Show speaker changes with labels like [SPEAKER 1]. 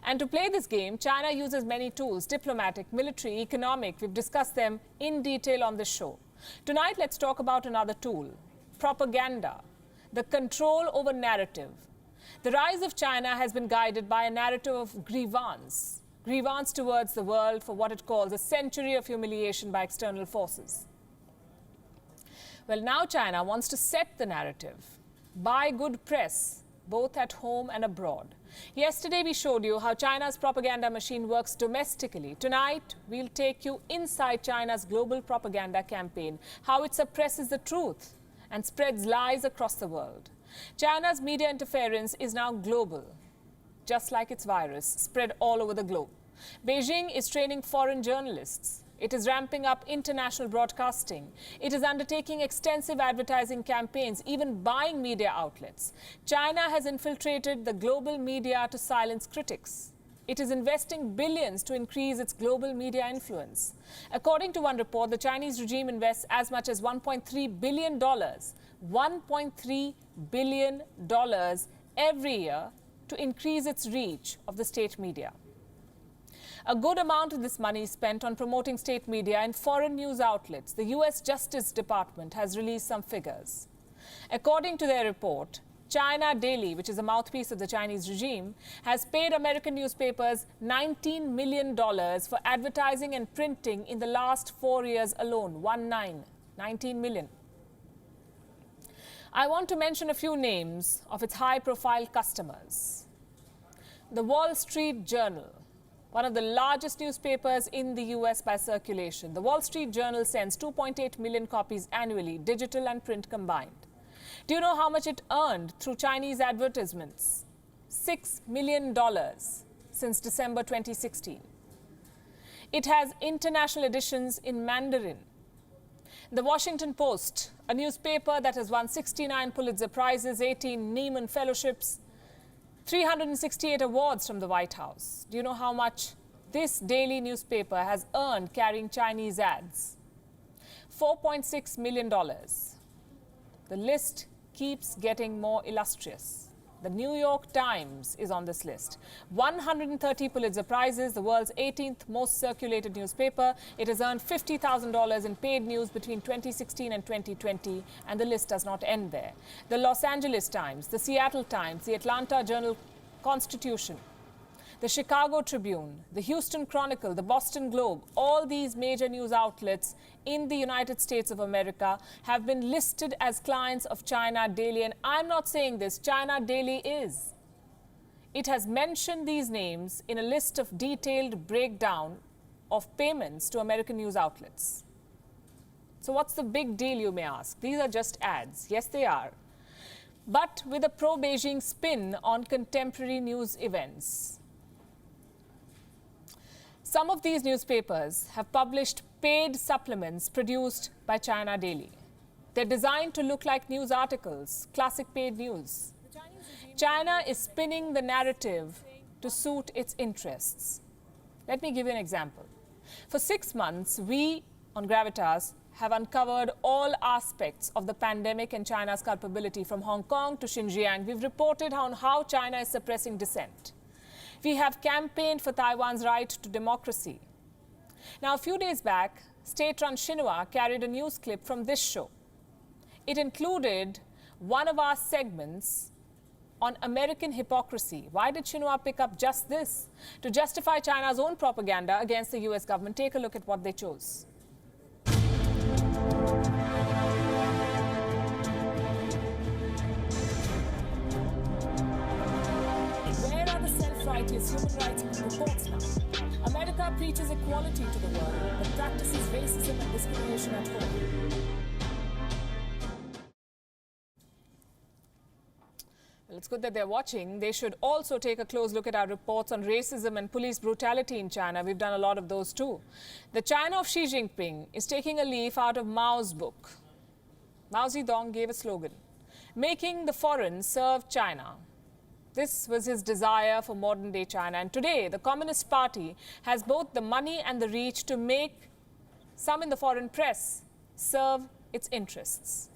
[SPEAKER 1] And to play this game, China uses many tools: diplomatic, military, economic. We've discussed them in detail on this show. Tonight, let's talk about another tool: propaganda, the control over narrative. The rise of China has been guided by a narrative of grievance towards the world for what it calls a century of humiliation by external forces. Well, now China wants to set the narrative, buy good press, both at home and abroad. Yesterday, we showed you how China's propaganda machine works domestically. Tonight, we'll take you inside China's global propaganda campaign, how it suppresses the truth and spreads lies across the world. China's media interference is now global, just like its virus, spread all over the globe. Beijing is training foreign journalists. It is ramping up international broadcasting. It is undertaking extensive advertising campaigns, even buying media outlets. China has infiltrated the global media to silence critics. It is investing billions to increase its global media influence. According to one report, the Chinese regime invests as much as $1.3 billion, $1.3 billion every year to increase its reach of the state media. A good amount of this money is spent on promoting state media and foreign news outlets. The U.S. Justice Department has released some figures. According to their report, China Daily, which is a mouthpiece of the Chinese regime, has paid American newspapers $19 million for advertising and printing in the last 4 years alone. 19 million. I want to mention a few names of its high-profile customers. The Wall Street Journal, one of the largest newspapers in the U.S. by circulation. The Wall Street Journal sends 2.8 million copies annually, digital and print combined. Do you know how much it earned through Chinese advertisements? $6 million since December 2016. It has international editions in Mandarin. The Washington Post, a newspaper that has won 69 Pulitzer Prizes, 18 Nieman Fellowships, 368 awards from the White House. Do you know how much this daily newspaper has earned carrying Chinese ads? $4.6 million. The list keeps getting more illustrious. The New York Times is on this list. 130 Pulitzer Prizes, the world's 18th most circulated newspaper. It has earned $50,000 in paid news between 2016 and 2020, and the list does not end there. The Los Angeles Times, the Seattle Times, the Atlanta Journal-Constitution, the Chicago Tribune, the Houston Chronicle, the Boston Globe, all these major news outlets in the United States of America have been listed as clients of China Daily. And I'm not saying this, China Daily is. It has mentioned these names in a list of detailed breakdown of payments to American news outlets. So what's the big deal, you may ask? These are just ads. Yes, they are. But with a pro-Beijing spin on contemporary news events. Some of these newspapers have published paid supplements produced by China Daily. They're designed to look like news articles, classic paid news. China is spinning the narrative to suit its interests. Let me give you an example. For 6 months, we on Gravitas have uncovered all aspects of the pandemic and China's culpability from Hong Kong to Xinjiang. We've reported on how China is suppressing dissent. We have campaigned for Taiwan's right to democracy. Now, a few days back, state-run Xinhua carried a news clip from this show. It included one of our segments on American hypocrisy. Why did Xinhua pick up just this? To justify China's own propaganda against the U.S. government. Take a look at what they chose. Human rights reports now. America preaches equality to the world, but practices racism and discrimination at home. Well, it's good that they're watching. They should also take a close look at our reports on racism and police brutality in China. We've done a lot of those too. The China of Xi Jinping is taking a leaf out of Mao's book. Mao Zedong gave a slogan: making the foreign serve China. This was his desire for modern-day China. And today, the Communist Party has both the money and the reach to make some in the foreign press serve its interests.